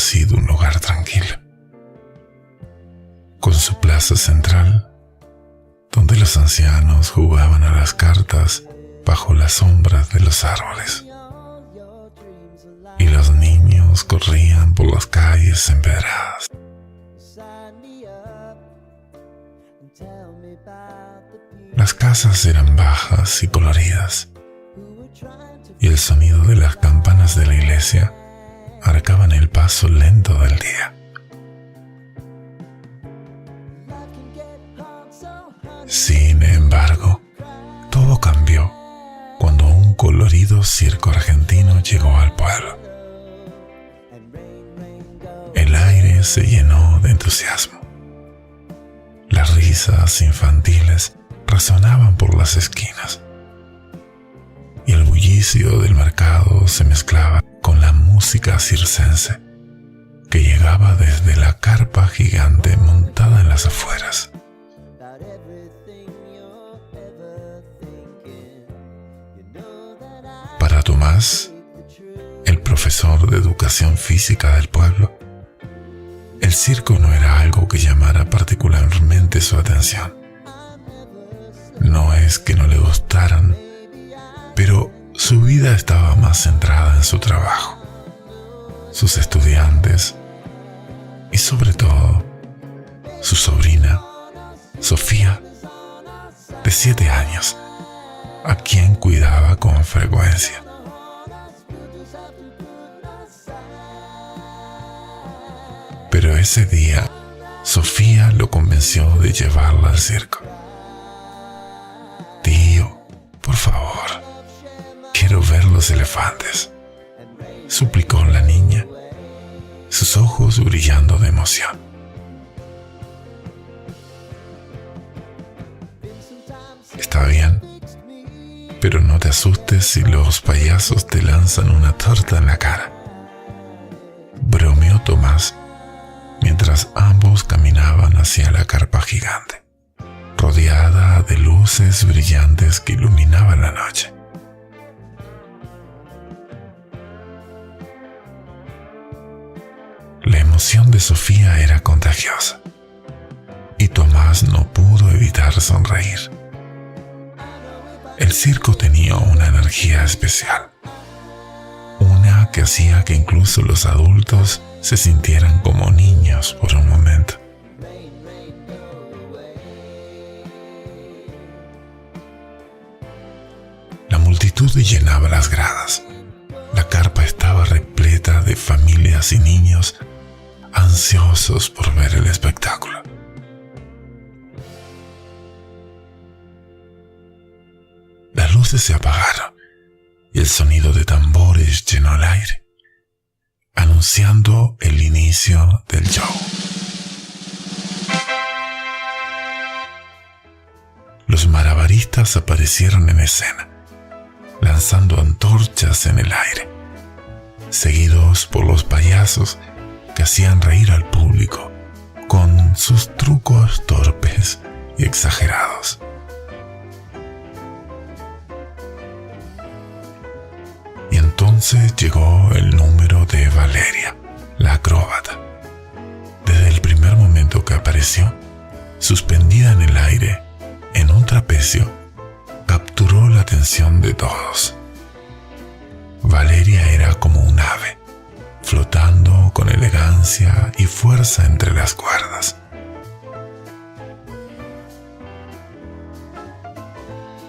sido un lugar tranquilo, con su plaza central, donde los ancianos jugaban a las cartas bajo las sombras de los árboles, y los niños corrían por las calles empedradas. Las casas eran bajas y coloridas, y el sonido de las campanas de la iglesia marcaban el paso lento del día. Sin embargo, todo cambió cuando un colorido circo argentino llegó al pueblo. El aire se llenó de entusiasmo. Las risas infantiles resonaban por las esquinas, y el bullicio del mercado se mezclaba con la música circense que llegaba desde la carpa gigante montada en las afueras. Para Tomás, el profesor de educación física del pueblo, el circo no era algo que llamara particularmente su atención. No es que no le gustaran, pero su vida estaba más centrada en su trabajo, sus estudiantes y sobre todo su sobrina, Sofía, de 7 años, a quien cuidaba con frecuencia. Pero ese día, Sofía lo convenció de llevarla al circo. «Tío, por favor, quiero ver los elefantes», suplicó la niña, sus ojos brillando de emoción. «Está bien, pero no te asustes si los payasos te lanzan una torta en la cara», bromeó Tomás mientras ambos caminaban hacia la carpa gigante, rodeada de luces brillantes que iluminaban la noche. La emoción de Sofía era contagiosa, y Tomás no pudo evitar sonreír. El circo tenía una energía especial, una que hacía que incluso los adultos se sintieran como niños por un momento. La multitud llenaba las gradas. La carpa estaba repleta de familias y niños ansiosos por ver el espectáculo. Las luces se apagaron y el sonido de tambores llenó el aire, anunciando el inicio del show. Los malabaristas aparecieron en escena, lanzando antorchas en el aire, seguidos por los payasos que hacían reír al público con sus trucos torpes y exagerados. Y entonces llegó el número de Valeria, la acróbata. Desde el primer momento que apareció, suspendida en el aire, en un trapecio, capturó la atención de todos. Valeria era como un ave, flotando con elegancia y fuerza entre las cuerdas.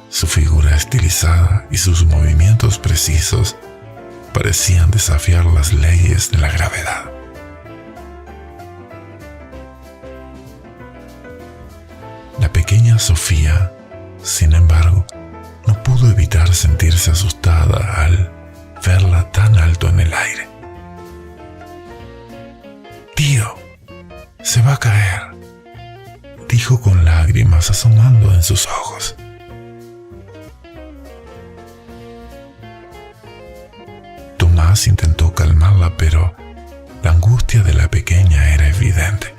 Su figura estilizada y sus movimientos precisos parecían desafiar las leyes de la gravedad. La pequeña Sofía, sin embargo, no pudo evitar sentirse asustada al verla tan alto en el aire. «Tío, se va a caer», dijo con lágrimas asomando en sus ojos. Tomás intentó calmarla, pero la angustia de la pequeña era evidente.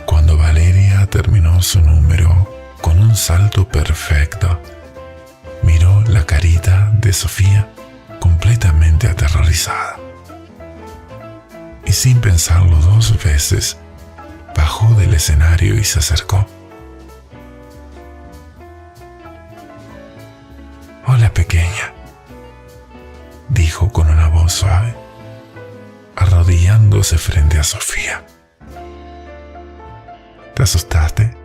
Cuando Valeria terminó su número con un salto perfecto, miró la carita de Sofía aterrorizada. Y sin pensarlo 2 veces, bajó del escenario y se acercó. «Hola, pequeña», dijo con una voz suave, arrodillándose frente a Sofía. «¿Te asustaste?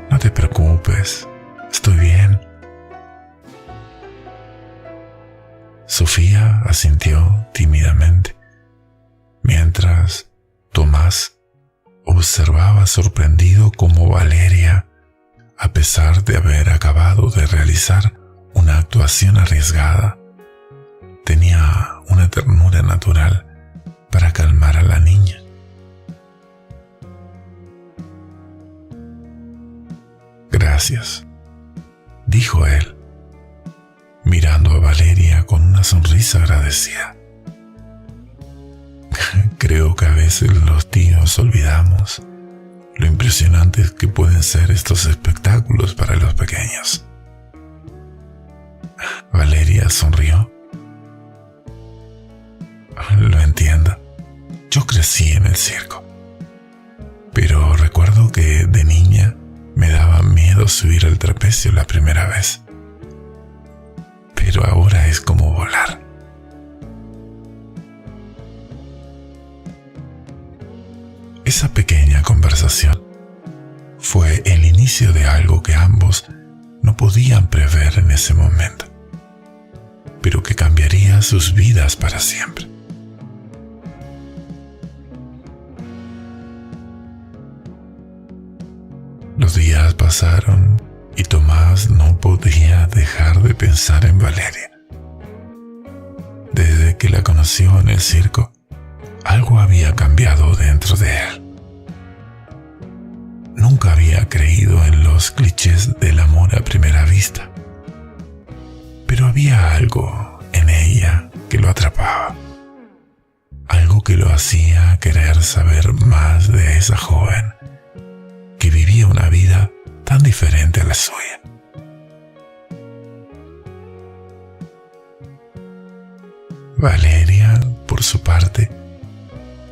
No te preocupes, estoy bien». Sofía asintió tímidamente, mientras Tomás observaba sorprendido cómo Valeria, a pesar de haber acabado de realizar una actuación arriesgada, tenía una ternura natural para calmar a la niña. «Gracias», dijo él, mirando a Valeria con una sonrisa agradecida. «Creo que a veces los tíos olvidamos lo impresionantes que pueden ser estos espectáculos para los pequeños». Valeria sonrió. «Lo entiendo. Yo crecí en el circo. Pero recuerdo que de niña me daba miedo subir al trapecio la primera vez. Pero ahora es como volar». Esa pequeña conversación fue el inicio de algo que ambos no podían prever en ese momento, pero que cambiaría sus vidas para siempre. Los días pasaron y Tomás no podía dejar de pensar en Valeria. Desde que la conoció en el circo, algo había cambiado dentro de él. Nunca había creído en los clichés del amor a primera vista, pero había algo en ella que lo atrapaba, algo que lo hacía querer saber más de esa joven que vivía una vida tan diferente a la suya. Valeria, por su parte,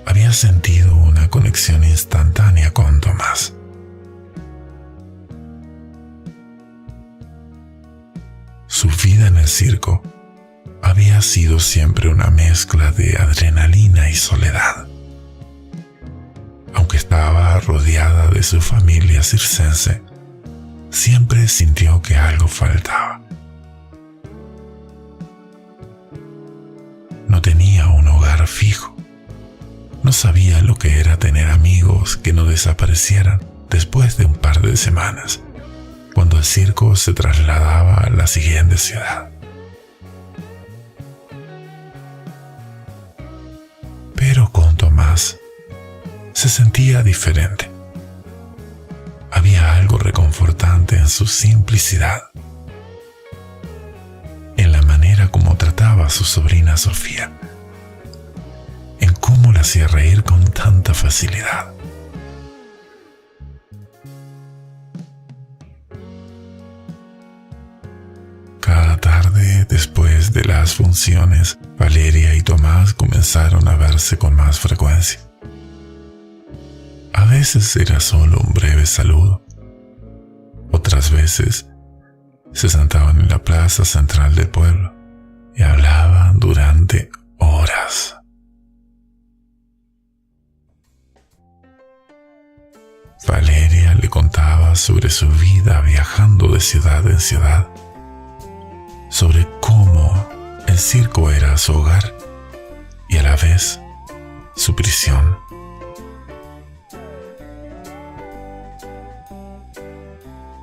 había sentido una conexión instantánea con Tomás. Su vida en el circo había sido siempre una mezcla de adrenalina y soledad. Aunque estaba rodeada de su familia circense, siempre sintió que algo faltaba. No tenía un hogar fijo. No sabía lo que era tener amigos que no desaparecieran después de un par de semanas, cuando el circo se trasladaba a la siguiente ciudad. Pero con Tomás se sentía diferente. Había algo reconfortante en su simplicidad, en la manera como trataba a su sobrina Sofía, en cómo la hacía reír con tanta facilidad. Cada tarde, después de las funciones, Valeria y Tomás comenzaron a verse con más frecuencia. A veces era solo un breve saludo. Otras veces se sentaban en la plaza central del pueblo y hablaban durante horas. Valeria le contaba sobre su vida viajando de ciudad en ciudad, sobre cómo el circo era su hogar y a la vez su prisión.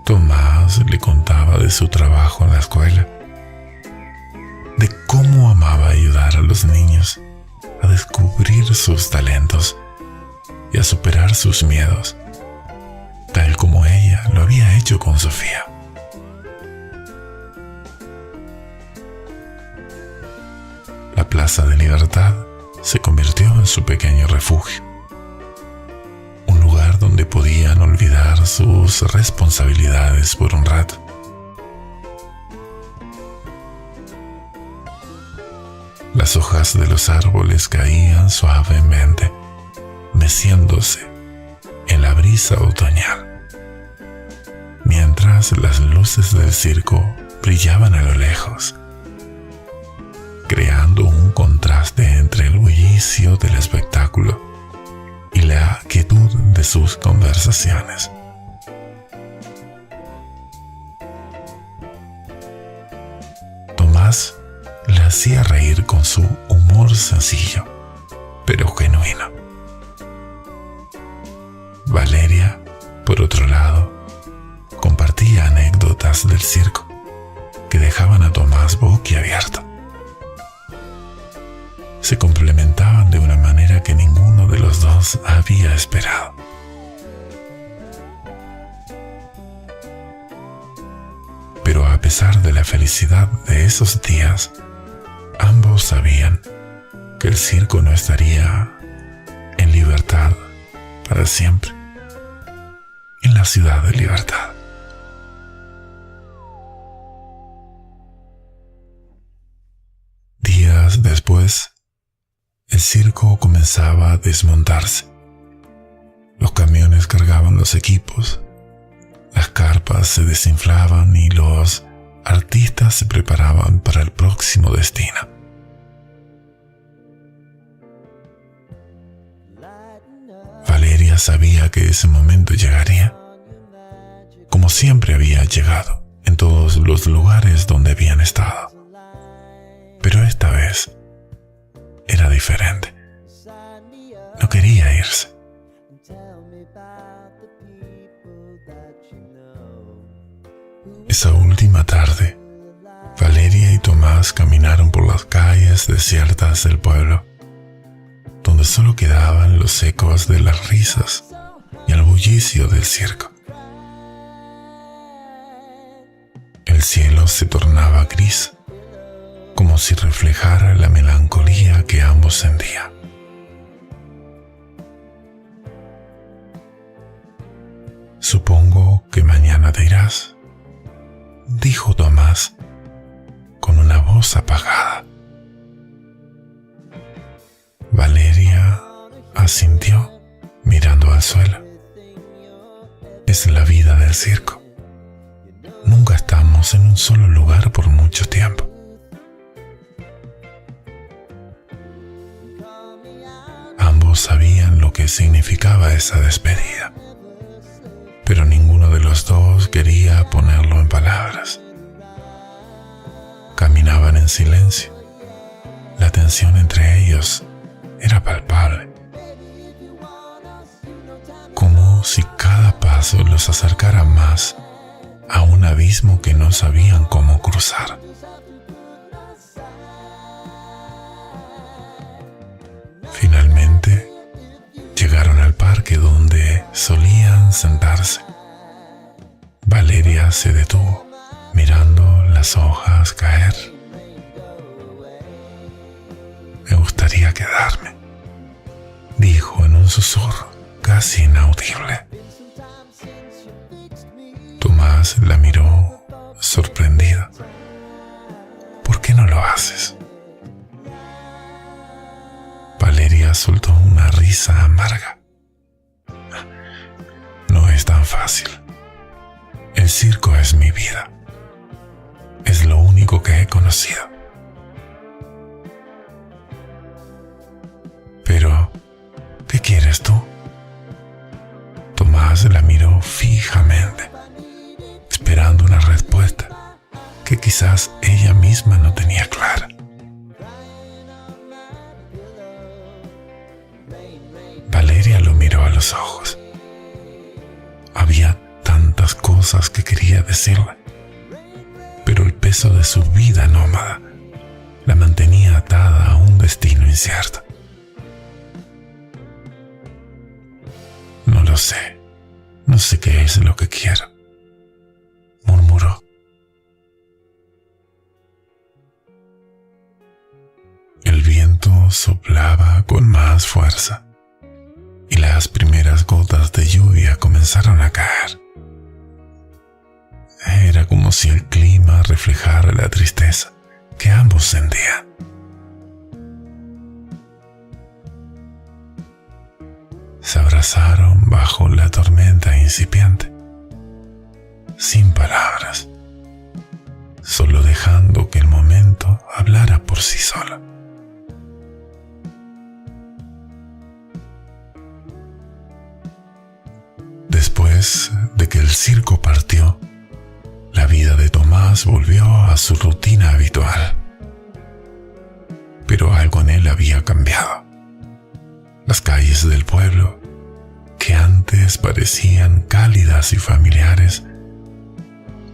Tomás le contaba de su trabajo en la escuela, de cómo amaba ayudar a los niños a descubrir sus talentos y a superar sus miedos, tal como ella lo había hecho con Sofía. La Plaza de Libertad se convirtió en su pequeño refugio, un lugar donde podían olvidar sus responsabilidades por un rato. Las hojas de los árboles caían suavemente, meciéndose en la brisa otoñal, mientras las luces del circo brillaban a lo lejos, creando un contraste entre el bullicio del espectáculo y la quietud de sus conversaciones. Tomás le hacía reír con su humor sencillo, pero genuino. Valeria, por otro lado, compartía anécdotas del circo que dejaban a Tomás boquiabierto. Se complementaban de una manera que ninguno de los dos había esperado. Pero a pesar de la felicidad de esos días, ambos sabían que el circo no estaría en libertad para siempre, en la ciudad de Libertad. Días después, el circo comenzaba a desmontarse. Los camiones cargaban los equipos, las carpas se desinflaban y los artistas se preparaban para el próximo destino. Valeria sabía que ese momento llegaría, como siempre había llegado en todos los lugares donde habían estado. Pero esta vez era diferente. No quería irse. Esa última tarde, Valeria y Tomás caminaron por las calles desiertas del pueblo, donde solo quedaban los ecos de las risas y el bullicio del circo. El cielo se tornaba gris, como si reflejara la melancolía que ambos sentían. «Supongo que mañana te irás», dijo Tomás con una voz apagada. Valeria asintió mirando al suelo. Es la vida del circo. Nunca estamos en un solo lugar por mucho tiempo. Ambos sabían lo que significaba esa despedida, pero ninguno de los dos quería ponerlo en palabras. Caminaban en silencio. La tensión entre ellos era palpable, como si cada paso los acercara más a un abismo que no sabían cómo cruzar. Finalmente, llegaron al parque donde solían sentarse. Valeria se detuvo, mirando las hojas caer. «Me gustaría quedarme», dijo en un susurro casi inaudible. Tomás la miró sorprendido. «¿Por qué no lo haces?». Valeria soltó una risa amarga. «No es tan fácil. El circo es mi vida. Es lo único que he conocido. Pero, ¿qué quieres tú?». Tomás la miró fijamente, esperando una respuesta que quizás ella misma no tenía clara. Valeria lo miró a los ojos. Había tantas cosas que quería decirle, pero el peso de su vida nómada la mantenía atada a un destino incierto. No sé qué es lo que quiero», murmuró. El viento soplaba con más fuerza y las primeras gotas de lluvia comenzaron a caer. Era como si el clima reflejara la tristeza que ambos sentían. se abrazaron bajo la tormenta incipiente, sin palabras, solo dejando que el momento hablara por sí solo. Después de que el circo partió, la vida de Tomás volvió a su rutina habitual. Pero algo en él había cambiado. Las calles del pueblo, que antes parecían cálidas y familiares,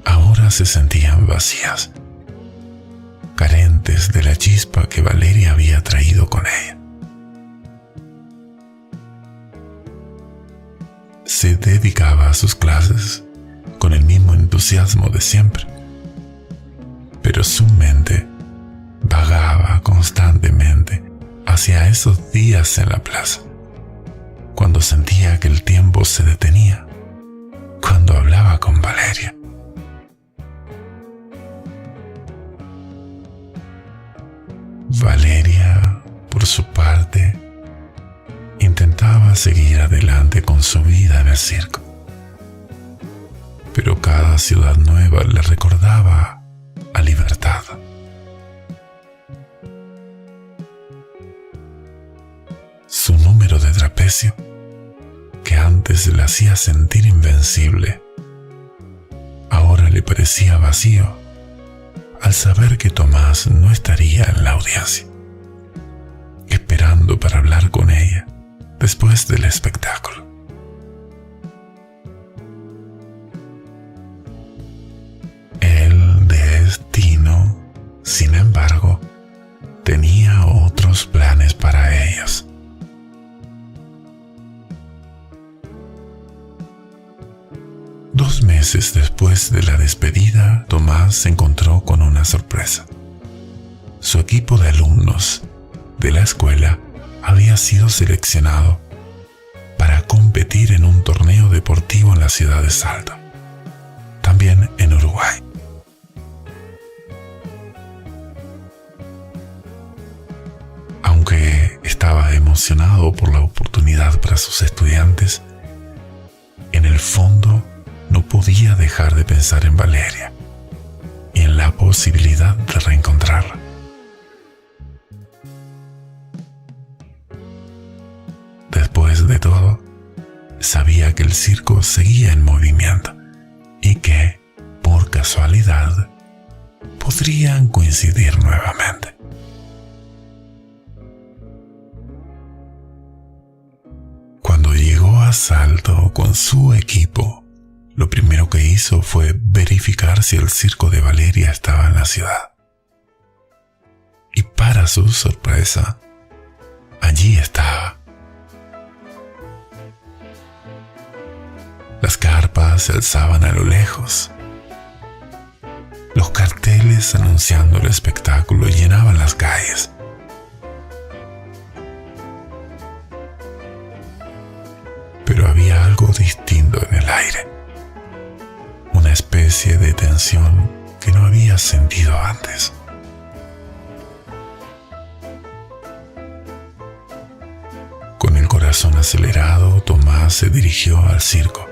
ahora se sentían vacías, carentes de la chispa que Valeria había traído con ella. Se dedicaba a sus clases con el mismo entusiasmo de siempre, pero su mente vagaba constantemente hacia esos días en la plaza, cuando sentía que el tiempo se detenía, cuando hablaba con Valeria. Valeria, por su parte, intentaba seguir adelante con su vida en el circo, pero cada ciudad nueva le recordaba a Libertad. Su número de trapecio, que antes le hacía sentir invencible, ahora le parecía vacío al saber que Tomás no estaría en la audiencia, esperando para hablar con ella después del espectáculo. El destino, sin embargo, tenía otros planes para ellos. Dos meses después de la despedida, Tomás se encontró con una sorpresa. Su equipo de alumnos de la escuela había sido seleccionado para competir en un torneo deportivo en la ciudad de Salta, también en Uruguay. Aunque estaba emocionado por la oportunidad para sus estudiantes, en el fondo no podía dejar de pensar en Valeria y en la posibilidad de reencontrarla. Después de todo, sabía que el circo seguía en movimiento y que, por casualidad, podrían coincidir nuevamente. Cuando llegó a Salto con su equipo, lo primero que hizo fue verificar si el circo de Valeria estaba en la ciudad. Y para su sorpresa, allí estaba. Las carpas se alzaban a lo lejos. Los carteles anunciando el espectáculo llenaban las calles. Pero había algo distinto en el aire. Una especie de tensión que no había sentido antes. Con el corazón acelerado, Tomás se dirigió al circo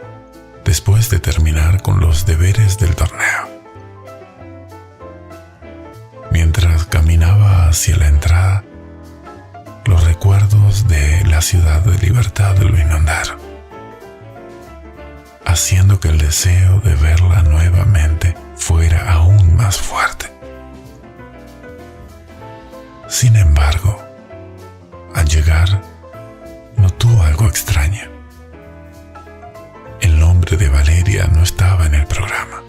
después de terminar con los deberes del torneo. Mientras caminaba hacia la entrada, los recuerdos de la ciudad de Libertad lo inundaron, haciendo que el deseo de verla nuevamente fuera aún más fuerte. Sin embargo, al llegar, notó algo extraño. El nombre de Valeria no estaba en el programa.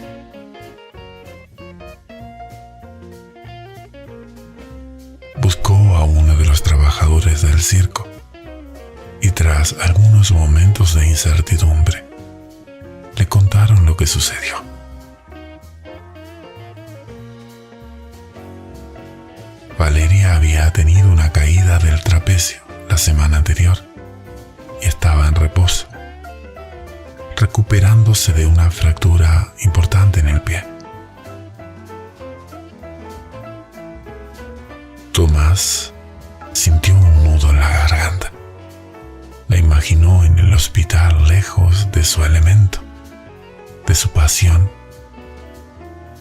Buscó a uno de los trabajadores del circo y tras algunos momentos de incertidumbre, le contaron lo que sucedió. Valeria había tenido una caída del trapecio la semana anterior y estaba en reposo, recuperándose de una fractura importante en el pie. Tomás sintió un nudo en la garganta. La imaginó en el hospital, lejos de su elemento, de su pasión,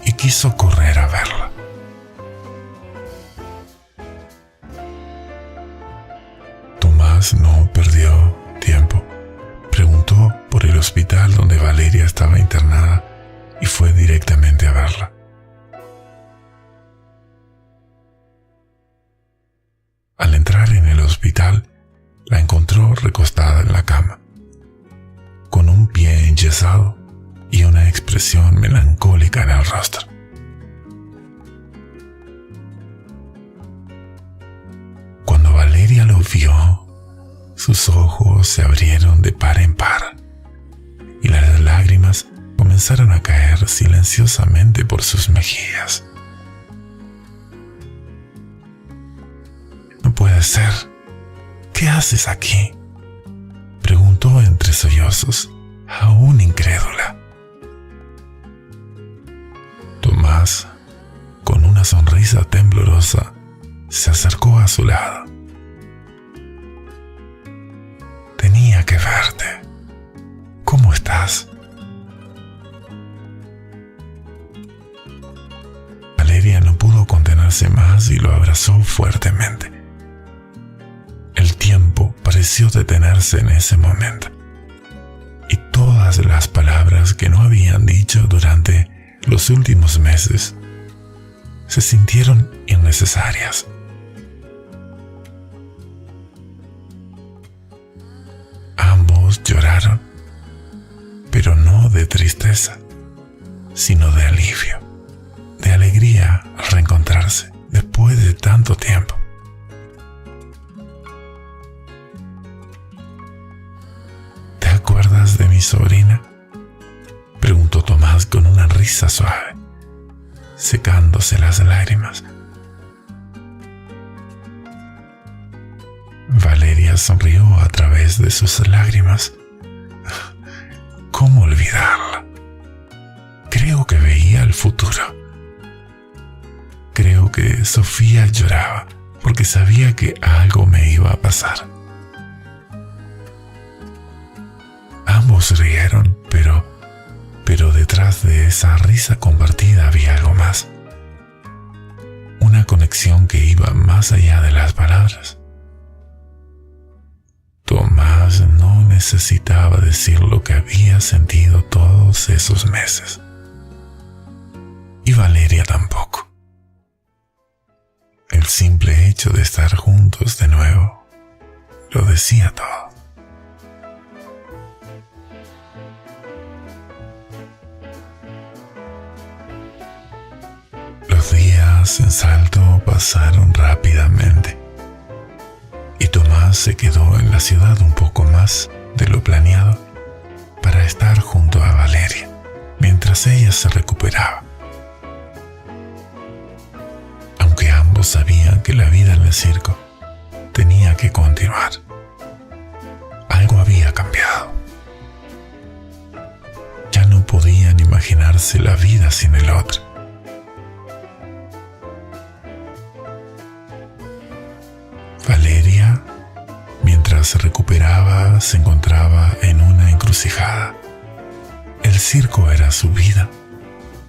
y quiso correr a verla. Tomás no perdió tiempo. Preguntó por el hospital donde Valeria estaba internada y fue directamente a verla. Al entrar en el hospital, la encontró recostada en la cama, con un pie enyesado y una expresión melancólica en el rostro. Cuando Valeria lo vio, sus ojos se abrieron de par en par y las lágrimas comenzaron a caer silenciosamente por sus mejillas. «No puede ser. ¿Qué haces aquí?», preguntó entre sollozos, aún incrédula. Tomás, con una sonrisa temblorosa, se acercó a su lado. «Tenía que verte. ¿Cómo estás?». Valeria no pudo contenerse más y lo abrazó fuertemente. El tiempo pareció detenerse en ese momento, y todas las palabras que no habían dicho durante los últimos meses se sintieron innecesarias. Ambos lloraron, pero no de tristeza, sino de alivio, de alegría al reencontrarse después de tanto tiempo. ¿Te acuerdas de mi sobrina?, preguntó Tomás con una risa suave, secándose las lágrimas. Valeria sonrió a través de sus lágrimas. ¿Cómo olvidarla? Creo que veía el futuro. Creo que Sofía lloraba porque sabía que algo me iba a pasar. Ambos rieron, pero detrás de esa risa compartida había algo más. Una conexión que iba más allá de las palabras. Tomás no necesitaba decir lo que había sentido todos esos meses. Y Valeria tampoco. El simple hecho de estar juntos de nuevo lo decía todo. Los días en Salto pasaron rápidamente y Tomás se quedó en la ciudad un poco más de lo planeado para estar junto a Valeria mientras ella se recuperaba. Aunque ambos sabían que la vida en el circo tenía que continuar, algo había cambiado. Ya no podían imaginarse la vida sin el otro. Valeria, mientras se recuperaba, se encontraba en una encrucijada. El circo era su vida,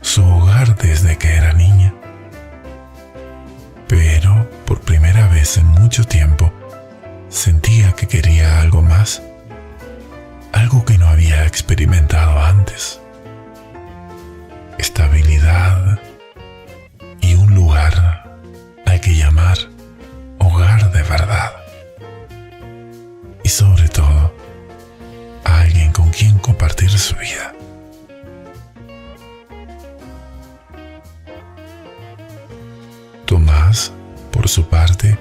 su hogar desde que era niña. Pero, por primera vez en mucho tiempo, sentía que quería algo más, algo que no había experimentado antes. Estabilidad y un lugar al que llamar hogar de verdad. Y sobre todo, alguien con quien compartir su vida. Tomás, por su parte,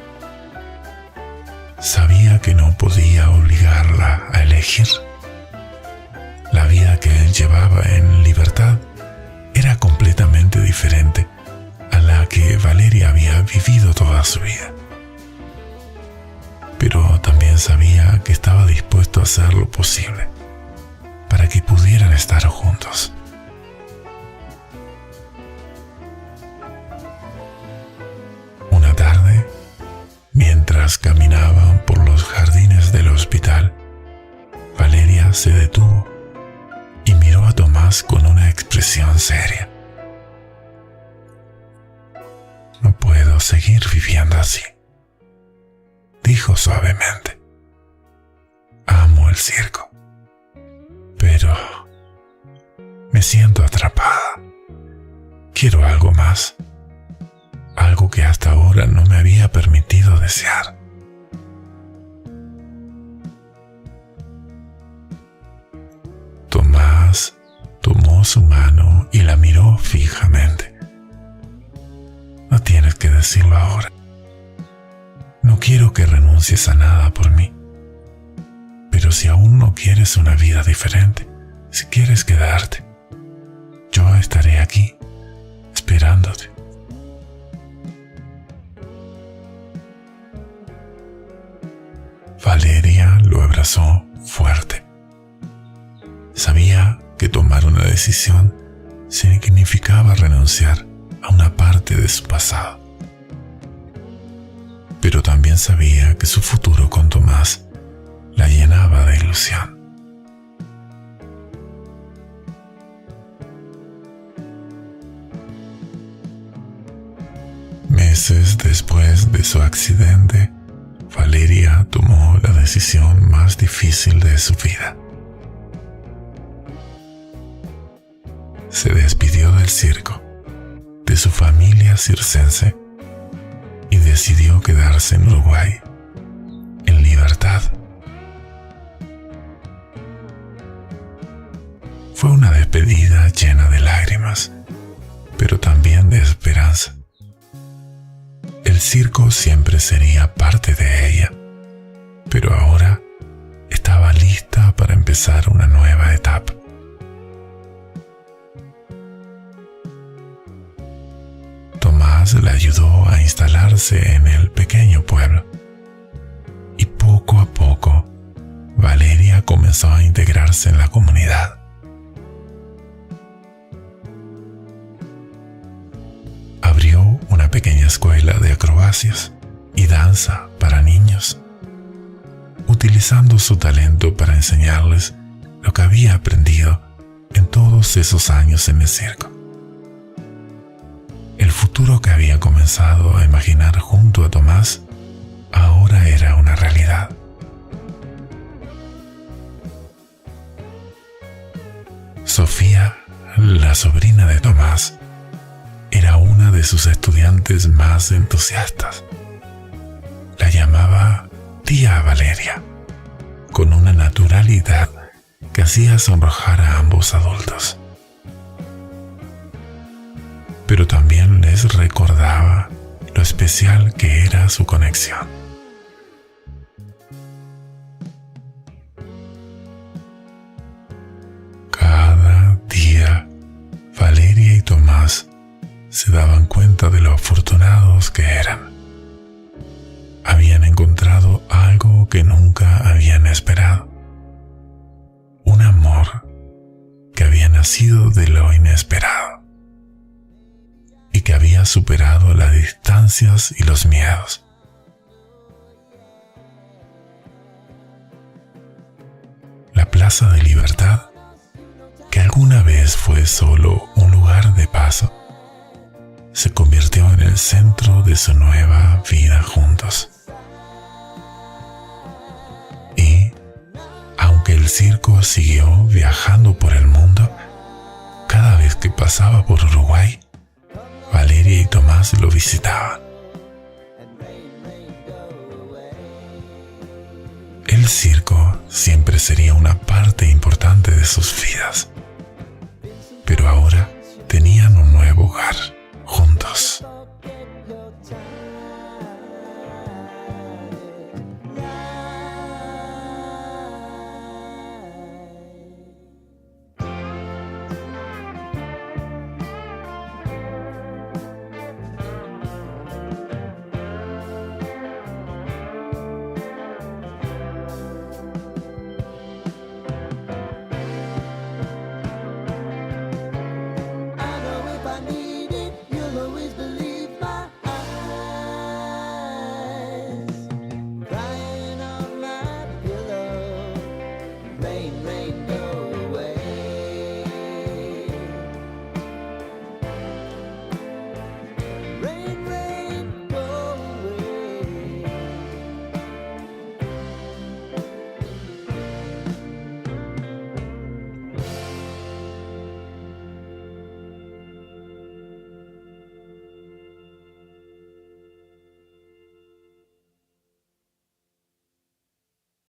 sabía que no podía obligarla a elegir. La vida que él llevaba en libertad era completamente diferente a la que Valeria había vivido toda su vida. Pero también sabía que estaba dispuesto a hacer lo posible para que pudieran estar juntos. Una tarde, mientras caminaban por los jardines del hospital, Valeria se detuvo y miró a Tomás con una expresión seria. No puedo seguir viviendo así, dijo suavemente. Amo el circo, pero me siento atrapada. Quiero algo más, algo que hasta ahora no me había permitido desear. Tomás tomó su mano y la miró fijamente. No tienes que decirlo ahora. No quiero que renuncies a nada por mí. Pero si aún no quieres una vida diferente, si quieres quedarte, yo estaré aquí, esperándote. Valeria lo abrazó fuerte. Sabía que tomar una decisión significaba renunciar a una parte de su pasado. Pero también sabía que su futuro con Tomás la llenaba de ilusión. Meses después de su accidente, Valeria tomó la decisión más difícil de su vida. Se despidió del circo, de su familia circense, y decidió quedarse en Uruguay, en libertad. Fue una despedida llena de lágrimas, pero también de esperanza. El circo siempre sería parte de ella, pero ahora estaba lista para empezar una nueva etapa. Tomás la ayudó a instalarse en el pequeño pueblo, y poco a poco Valeria comenzó a integrarse en la comunidad. Abrió una pequeña escuela de acrobacias y danza para niños, utilizando su talento para enseñarles lo que había aprendido en todos esos años en el circo. El futuro que había comenzado a imaginar junto a Tomás ahora era una realidad. Sofía, la sobrina de Tomás, era una de sus estudiantes más entusiastas. La llamaba tía Valeria, con una naturalidad que hacía sonrojar a ambos adultos. Pero también les recordaba lo especial que era su conexión. Cada día, Valeria y Tomás se daban cuenta de lo afortunados que eran. Habían encontrado algo que nunca habían esperado. Un amor que había nacido de lo inesperado y que había superado las distancias y los miedos. La Plaza de Libertad, que alguna vez fue solo un lugar de paso, se convirtió en el centro de su nueva vida juntos. Y, aunque el circo siguió viajando por el mundo, cada vez que pasaba por Uruguay, Valeria y Tomás lo visitaban. El circo siempre sería una parte importante de sus vidas, pero ahora tenían un nuevo hogar.